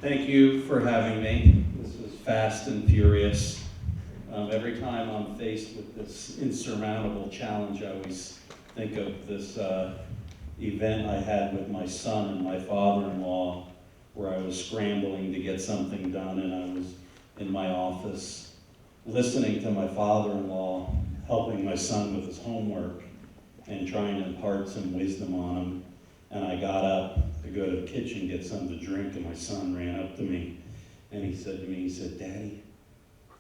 Thank you for having me. This is fast and furious. Every time I'm faced with this insurmountable challenge, I always think of this event I had with my son and my father-in-law, where I was scrambling to get something done, and I was in my office listening to my father-in-law helping my son with his homework and trying to impart some wisdom on him. And I got up to go to the kitchen, get something to drink, and my son ran up to me, and he said to me, he said, "Daddy,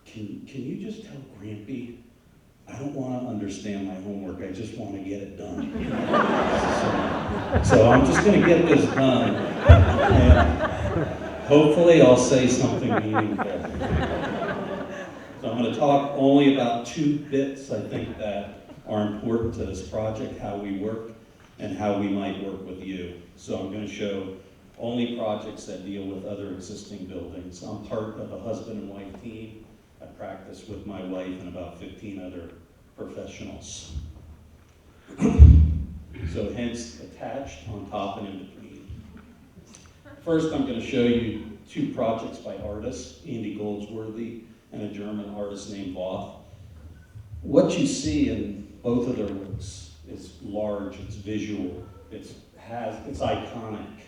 can you just tell Grampy, I don't want to understand my homework, I just want to get it done." So I'm just going to get this done, and hopefully I'll say something meaningful. So I'm going to talk only about 2 bits, I think, that are important to this project, how we work and how we might work with you. So I'm going to show only projects that deal with other existing buildings. I'm part of a husband and wife team. I practice with my wife and about 15 other professionals. So hence attached, on top, and in between. First, I'm going to show you 2 projects by artists, Andy Goldsworthy and a German artist named Voth. What you see in both of their works is large, it's visual, it's iconic.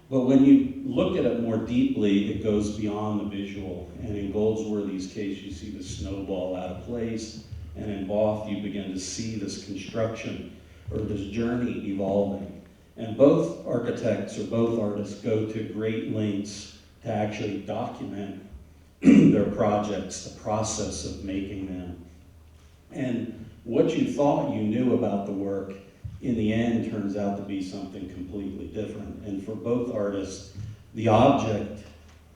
But when you look at it more deeply, it goes beyond the visual. And in Goldsworthy's case, you see the snowball out of place. And in Voth, you begin to see this construction or this journey evolving. And both architects or both artists go to great lengths to actually document their projects, the process of making them. And what you thought you knew about the work, in the end, turns out to be something completely different. And for both artists, the object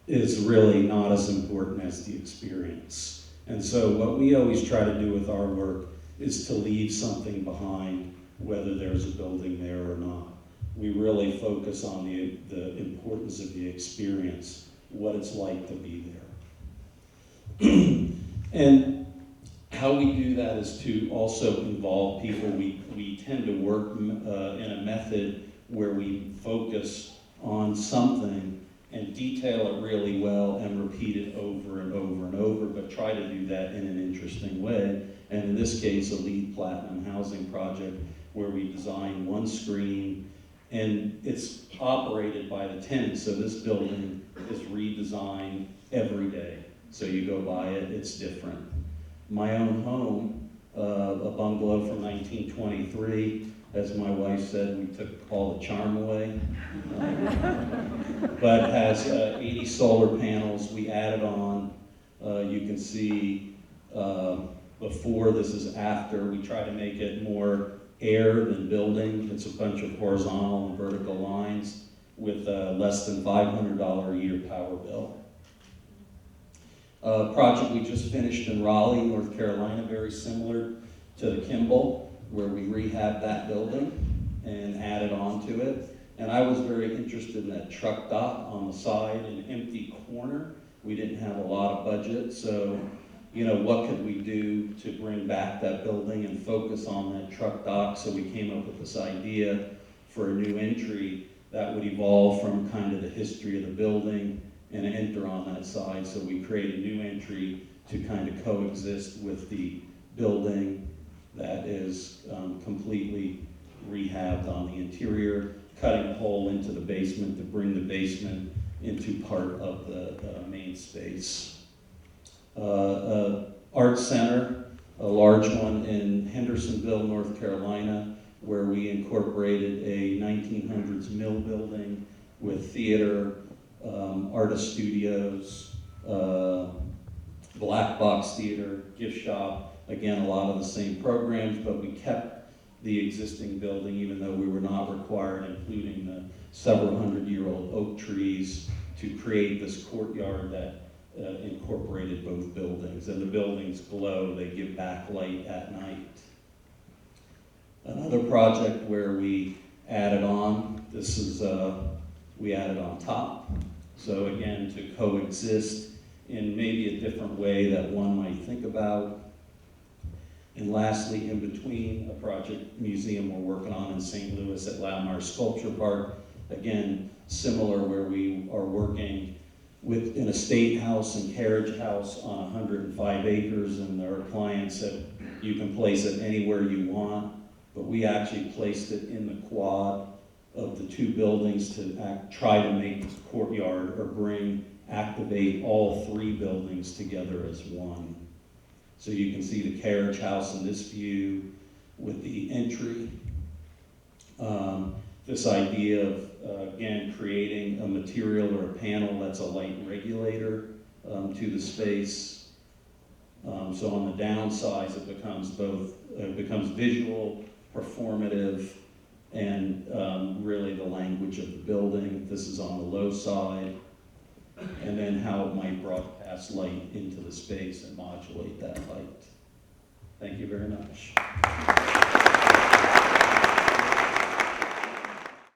is really not as important as the experience. And so what we always try to do with our work is to leave something behind, whether there's a building there or not. We really focus on the importance of the experience, what it's like to be there. And how we do that is to also involve people. We tend to work in a method where we focus on something and detail it really well and repeat it over and over and over, but try to do that in an interesting way. And in this case, a LEED Platinum housing project where we design one screen and it's operated by the tenant. So this building is redesigned every day. So you go by it, it's different. My own home, a bungalow from 1923, as my wife said, we took all the charm away, but has 80 solar panels. We added on, you can see before, this is after. We try to make it more air than building. It's a bunch of horizontal and vertical lines with less than $500 a year power bill. Project we just finished in Raleigh, North Carolina, very similar to the Kimball, where we rehabbed that building and added on to it. And I was very interested in that truck dock on the side, an empty corner. We didn't have a lot of budget, so what could we do to bring back that building and focus on that truck dock? So we came up with this idea for a new entry that would evolve from kind of the history of the building and enter on that side. So we create a new entry to kind of coexist with the building that is completely rehabbed on the interior, cutting a hole into the basement to bring the basement into part of the main space. Art Center, a large one in Hendersonville, North Carolina, where we incorporated a 1900s mill building with theater, artist studios, black box theater, gift shop, again, a lot of the same programs, but we kept the existing building even though we were not required, including the several hundred-year-old oak trees, to create this courtyard that incorporated both buildings. And the buildings glow, they give back light at night. Another project where we added on, this is, we added on top. So again, to coexist in maybe a different way that one might think about. And lastly, in between, a project museum we're working on in St. Louis at Latmar Sculpture Park. Again, similar where we are working with an estate house and carriage house on 105 acres, and our client said you can place it anywhere you want, but we actually placed it in the quad of the two buildings to try to make the courtyard or activate all three buildings together as one. So you can see the carriage house in this view with the entry. This idea of, again, creating a material or a panel that's a light regulator to the space. So on the downsides, it becomes visual, performative, and really the language of the building. This is on the low side. And then how it might broadcast light into the space and modulate that light. Thank you very much.